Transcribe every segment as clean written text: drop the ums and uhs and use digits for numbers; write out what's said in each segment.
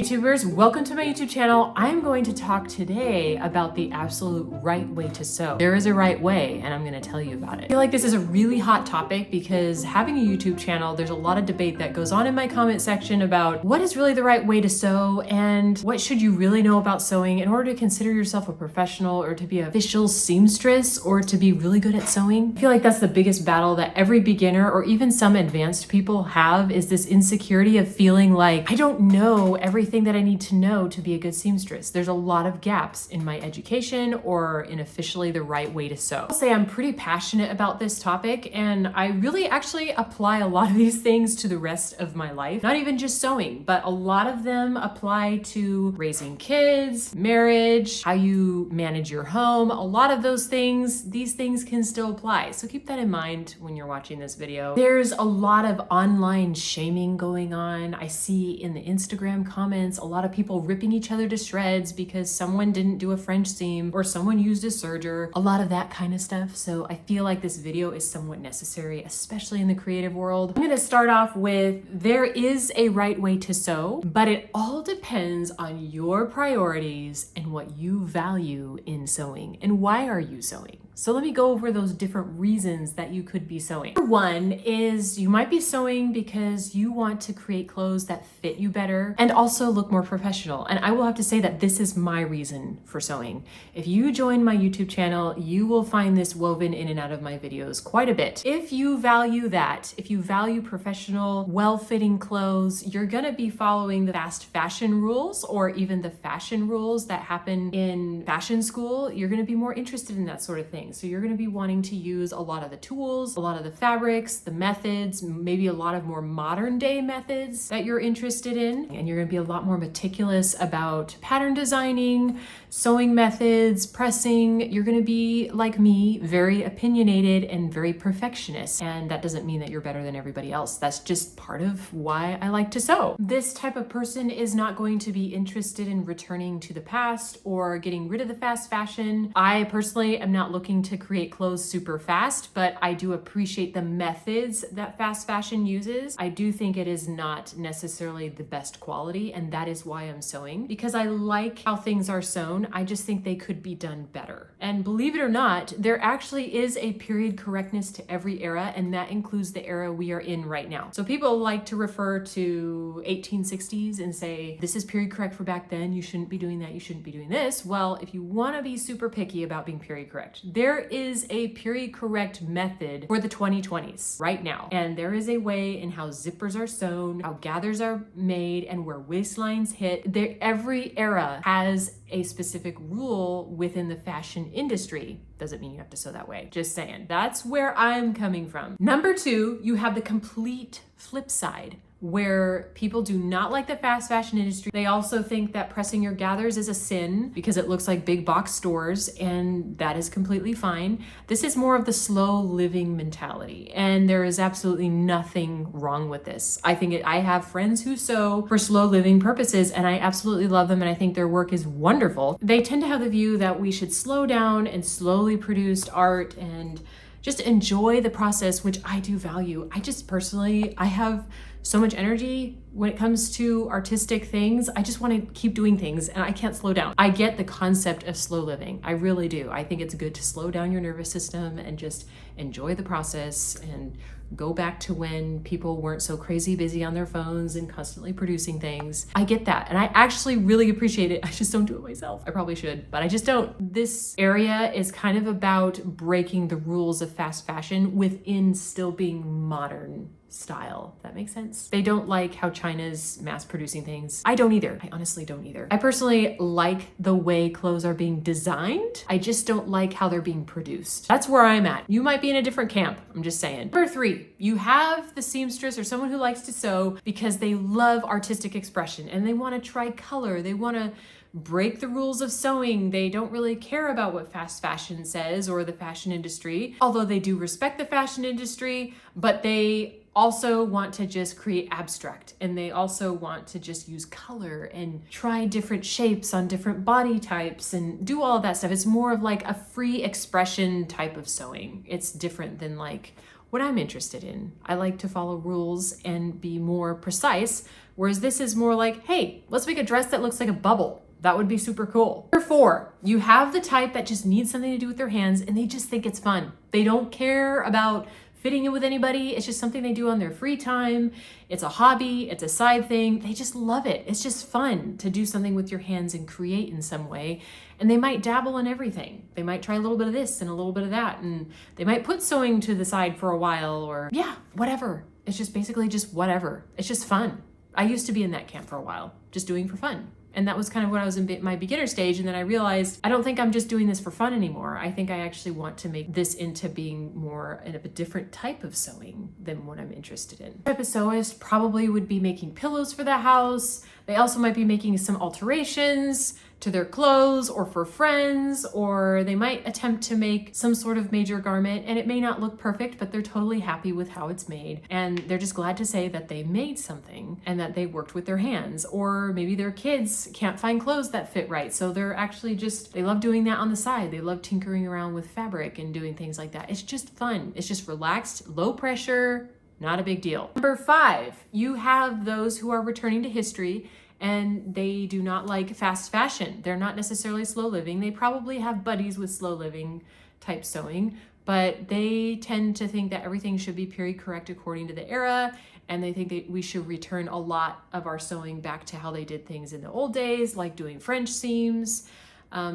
YouTubers, welcome to my YouTube channel. I'm going to talk today about the absolute right way to sew. There is a right way, and I'm going to tell you about it. I feel like this is a really hot topic because having a YouTube channel, there's a lot of debate that goes on in my comment section about what is really the right way to sew and what should you really know about sewing in order to consider yourself a professional or to be an official seamstress or to be really good at sewing. I feel like that's the biggest battle that every beginner or even some advanced people have, is this insecurity of feeling like I don't know everything that I need to know to be a good seamstress. There's a lot of gaps in my education or in officially the right way to sew. I'll say I'm pretty passionate about this topic, and I really actually apply a lot of these things to the rest of my life. Not even just sewing, but a lot of them apply to raising kids, marriage, how you manage your home. A lot of those things, these things can still apply. So keep that in mind when you're watching this video. There's a lot of online shaming going on. I see in the Instagram comments a lot of people ripping each other to shreds because someone didn't do a French seam or someone used a serger, a lot of that kind of stuff. So I feel like this video is somewhat necessary, especially in the creative world. I'm gonna start off with, there is a right way to sew, but it all depends on your priorities and what you value in sewing and why are you sewing. So let me go over those different reasons that you could be sewing. One is you might be sewing because you want to create clothes that fit you better and also look more professional. And I will have to say that this is my reason for sewing. If you join my YouTube channel, you will find this woven in and out of my videos quite a bit. If you value that, if you value professional, well-fitting clothes, you're gonna be following the fast fashion rules or even the fashion rules that happen in fashion school. You're gonna be more interested in that sort of thing. So you're going to be wanting to use a lot of the tools, a lot of the fabrics, the methods, maybe a lot of more modern day methods that you're interested in. And you're going to be a lot more meticulous about pattern designing, sewing methods, pressing. You're going to be, like me, very opinionated and very perfectionist. And that doesn't mean that you're better than everybody else. That's just part of why I like to sew. This type of person is not going to be interested in returning to the past or getting rid of the fast fashion. I personally am not looking to create clothes super fast, but I do appreciate the methods that fast fashion uses. I do think it is not necessarily the best quality, and that is why I'm sewing, because I like how things are sewn. I just think they could be done better. And believe it or not, there actually is a period correctness to every era, and that includes the era we are in right now. So people like to refer to 1860s and say, this is period correct for back then, you shouldn't be doing that, you shouldn't be doing this. Well, if you want to be super picky about being period correct, there is a period correct method for the 2020s right now. And there is a way in how zippers are sewn, how gathers are made, and where waistlines hit. Every era has a specific rule within the fashion industry. Doesn't mean you have to sew that way. Just saying. That's where I'm coming from. Number two, you have the complete flip side, where people do not like the fast fashion industry. They also think that pressing your gathers is a sin because it looks like big box stores, and that is completely fine. This is more of the slow living mentality, and there is absolutely nothing wrong with this. I have friends who sew for slow living purposes, and I absolutely love them, and I think their work is wonderful. They tend to have the view that we should slow down and slowly produce art and just enjoy the process, which I do value. I just personally, I have so much energy when it comes to artistic things. I just want to keep doing things and I can't slow down. I get the concept of slow living. I really do. I think it's good to slow down your nervous system and just enjoy the process and go back to when people weren't so crazy busy on their phones and constantly producing things. I get that. And I actually really appreciate it. I just don't do it myself. I probably should, but I just don't. This area is kind of about breaking the rules of fast fashion within still being modern style. That makes sense. They don't like how China's mass producing things. I don't either. I honestly don't either. I personally like the way clothes are being designed. I just don't like how they're being produced. That's where I'm at. You might be in a different camp. I'm just saying. Number three, you have the seamstress or someone who likes to sew because they love artistic expression and they want to try color. They want to break the rules of sewing. They don't really care about what fast fashion says or the fashion industry, although they do respect the fashion industry, but they also want to just create abstract, and they also want to just use color and try different shapes on different body types and do all of that stuff. It's more of like a free expression type of sewing. It's different than like what I'm interested in. I like to follow rules and be more precise, whereas this is more like, hey, let's make a dress that looks like a bubble. That would be super cool. Number 4, you have the type that just needs something to do with their hands and they just think it's fun. They don't care about fitting in with anybody. It's just something they do on their free time. It's a hobby, it's a side thing. They just love it. It's just fun to do something with your hands and create in some way. And they might dabble in everything. They might try a little bit of this and a little bit of that. And they might put sewing to the side for a while or whatever. It's just basically just whatever. It's just fun. I used to be in that camp for a while, just doing for fun. And that was kind of when I was in my beginner stage. And then I realized I don't think I'm just doing this for fun anymore. I think I actually want to make this into being more of a different type of sewing than what I'm interested in. Type of sewist probably would be making pillows for the house. They also might be making some alterations to their clothes or for friends, or they might attempt to make some sort of major garment and it may not look perfect, but they're totally happy with how it's made. And they're just glad to say that they made something and that they worked with their hands. Or maybe their kids can't find clothes that fit right. So they're actually they love doing that on the side. They love tinkering around with fabric and doing things like that. It's just fun. It's just relaxed, low pressure, not a big deal. Number 5, you have those who are returning to history and they do not like fast fashion. They're not necessarily slow living. They probably have buddies with slow living type sewing, but they tend to think that everything should be period correct according to the era. And they think that we should return a lot of our sewing back to how they did things in the old days, like doing French seams,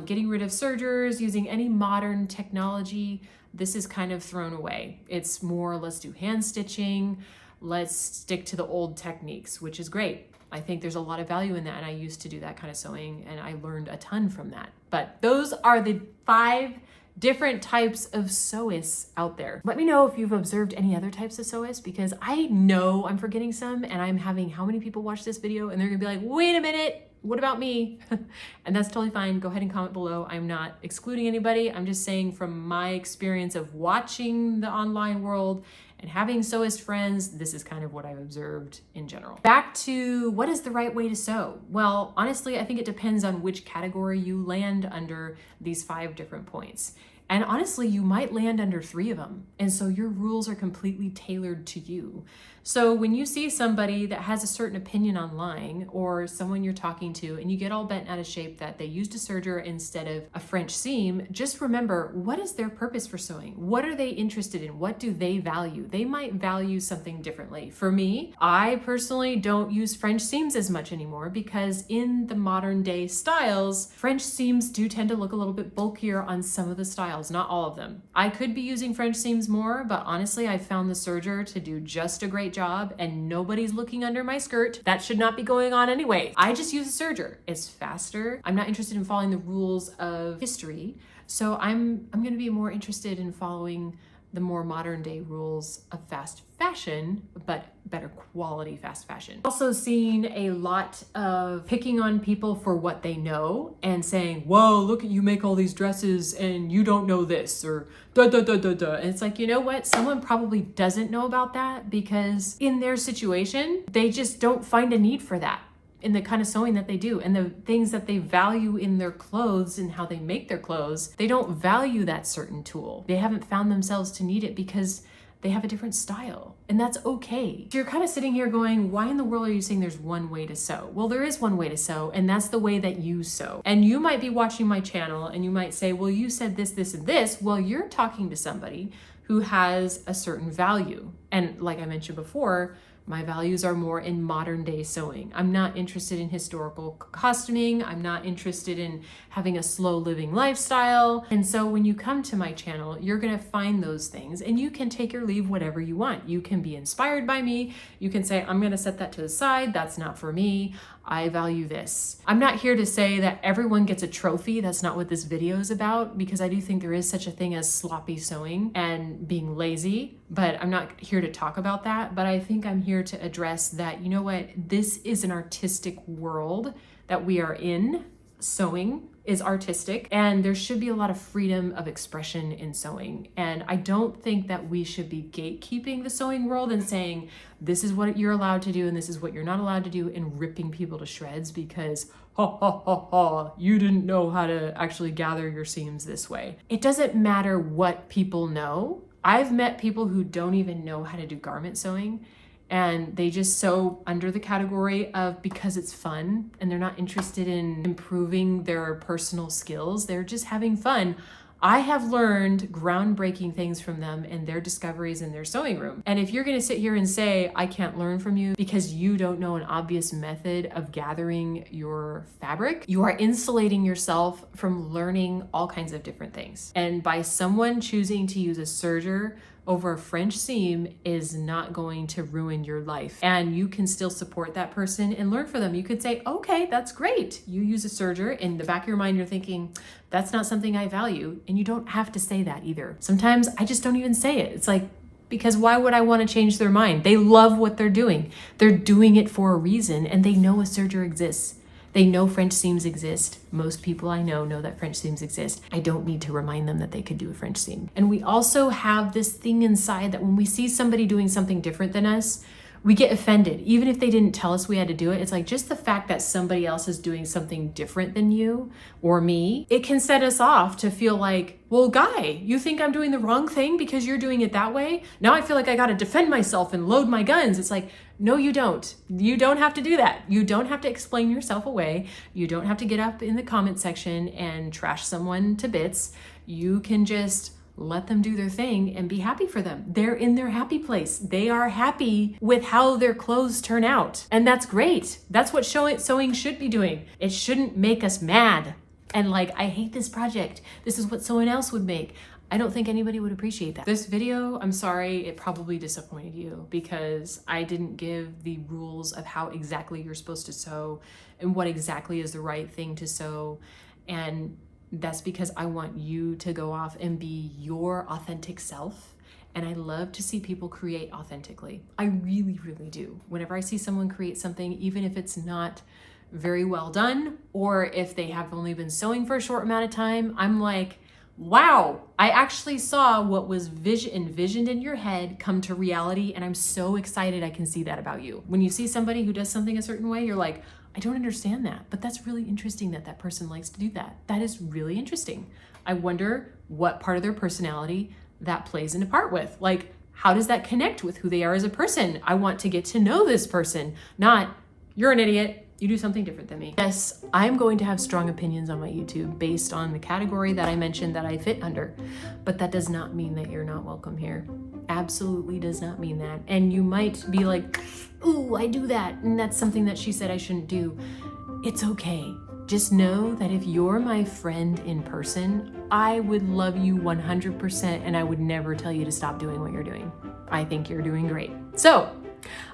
getting rid of sergers, using any modern technology. This is kind of thrown away. It's more, let's do hand stitching. Let's stick to the old techniques, which is great. I think there's a lot of value in that, and I used to do that kind of sewing and I learned a ton from that. But those are the 5 different types of sewists out there. Let me know if you've observed any other types of sewists, because I know I'm forgetting some and I'm having how many people watch this video and they're gonna be like, wait a minute, what about me? And that's totally fine. Go ahead and comment below. I'm not excluding anybody. I'm just saying from my experience of watching the online world and having sewist friends, this is kind of what I've observed in general. Back to what is the right way to sew? Well, honestly, I think it depends on which category you land under these 5 different points. And honestly, you might land under 3 of them. And so your rules are completely tailored to you. So when you see somebody that has a certain opinion online, or someone you're talking to and you get all bent out of shape that they used a serger instead of a French seam, just remember, what is their purpose for sewing? What are they interested in? What do they value? They might value something differently. For me, I personally don't use French seams as much anymore because in the modern day styles, French seams do tend to look a little bit bulkier on some of the styles, not all of them. I could be using French seams more, but honestly, I found the serger to do just a great job and nobody's looking under my skirt. That should not be going on anyway. I just use a serger. It's faster. I'm not interested in following the rules of history. So I'm going to be more interested in following the more modern day rules of fast fashion, but better quality fast fashion. Also seen a lot of picking on people for what they know and saying, whoa, look at you make all these dresses and you don't know this, or da da da da da. And it's like, you know what? Someone probably doesn't know about that because in their situation, they just don't find a need for that in the kind of sewing that they do and the things that they value in their clothes and how they make their clothes. They don't value that certain tool. They haven't found themselves to need it because they have a different style, and that's okay. So you're kind of sitting here going, why in the world are you saying there's one way to sew? Well, there is one way to sew, and that's the way that you sew. And you might be watching my channel and you might say, well, you said this, this, and this. Well, you're talking to somebody who has a certain value. And like I mentioned before, my values are more in modern day sewing. I'm not interested in historical costuming. I'm not interested in having a slow living lifestyle. And so when you come to my channel, you're gonna find those things and you can take or leave whatever you want. You can be inspired by me. You can say, I'm gonna set that to the side. That's not for me. I value this. I'm not here to say that everyone gets a trophy. That's not what this video is about, because I do think there is such a thing as sloppy sewing and being lazy, but I'm not here to talk about that. But I think I'm here to address that, you know what, this is an artistic world that we are in. Sewing is artistic and there should be a lot of freedom of expression in sewing. And I don't think that we should be gatekeeping the sewing world and saying, this is what you're allowed to do and this is what you're not allowed to do, and ripping people to shreds because, ha ha ha ha, you didn't know how to actually gather your seams this way. It doesn't matter what people know. I've met people who don't even know how to do garment sewing, and they just sew under the category of because it's fun, and they're not interested in improving their personal skills. They're just having fun. I have learned groundbreaking things from them and their discoveries in their sewing room. And if you're gonna sit here and say, I can't learn from you because you don't know an obvious method of gathering your fabric, you are insulating yourself from learning all kinds of different things. And by someone choosing to use a serger over a French seam is not going to ruin your life. And you can still support that person and learn from them. You could say, okay, that's great. You use a serger. In the back of your mind, you're thinking, that's not something I value. And you don't have to say that either. Sometimes I just don't even say it. It's like, because why would I want to change their mind? They love what they're doing. They're doing it for a reason, and they know a serger exists. They know French seams exist. Most people I know that French seams exist. I don't need to remind them that they could do a French seam. And we also have this thing inside that when we see somebody doing something different than us, we get offended. Even if they didn't tell us we had to do it, it's like just the fact that somebody else is doing something different than you or me, it can set us off to feel like, well, guy, you think I'm doing the wrong thing because you're doing it that way? Now I feel like I gotta defend myself and load my guns. It's like, no, you don't. You don't have to do that. You don't have to explain yourself away. You don't have to get up in the comment section and trash someone to bits. You can just let them do their thing and be happy for them. They're in their happy place. They are happy with how their clothes turn out. And that's great. That's what sewing should be doing. It shouldn't make us mad. And like, I hate this project. This is what someone else would make. I don't think anybody would appreciate that. This video, I'm sorry, it probably disappointed you because I didn't give the rules of how exactly you're supposed to sew and what exactly is the right thing to sew. And that's because I want you to go off and be your authentic self. And I love to see people create authentically. I really, really do. Whenever I see someone create something, even if it's not very well done, or if they have only been sewing for a short amount of time, I'm like, wow, I actually saw what was envisioned in your head come to reality, and I'm so excited I can see that about you. When you see somebody who does something a certain way, you're like, I don't understand that, but that's really interesting that that person likes to do that. That is really interesting. I wonder what part of their personality that plays into part with. Like, how does that connect with who they are as a person? I want to get to know this person, not, you're an idiot, you do something different than me. Yes, I'm going to have strong opinions on my YouTube based on the category that I mentioned that I fit under, but that does not mean that you're not welcome here. Absolutely does not mean that. And you might be like, ooh, I do that, and that's something that she said I shouldn't do. It's okay. Just know that if you're my friend in person, I would love you 100% and I would never tell you to stop doing what you're doing. I think you're doing great. So,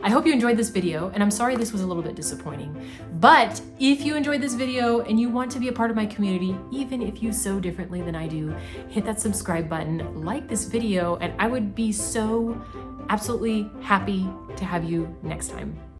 I hope you enjoyed this video, and I'm sorry this was a little bit disappointing. But if you enjoyed this video and you want to be a part of my community, even if you sew differently than I do, hit that subscribe button, like this video, and I would be so absolutely happy to have you next time.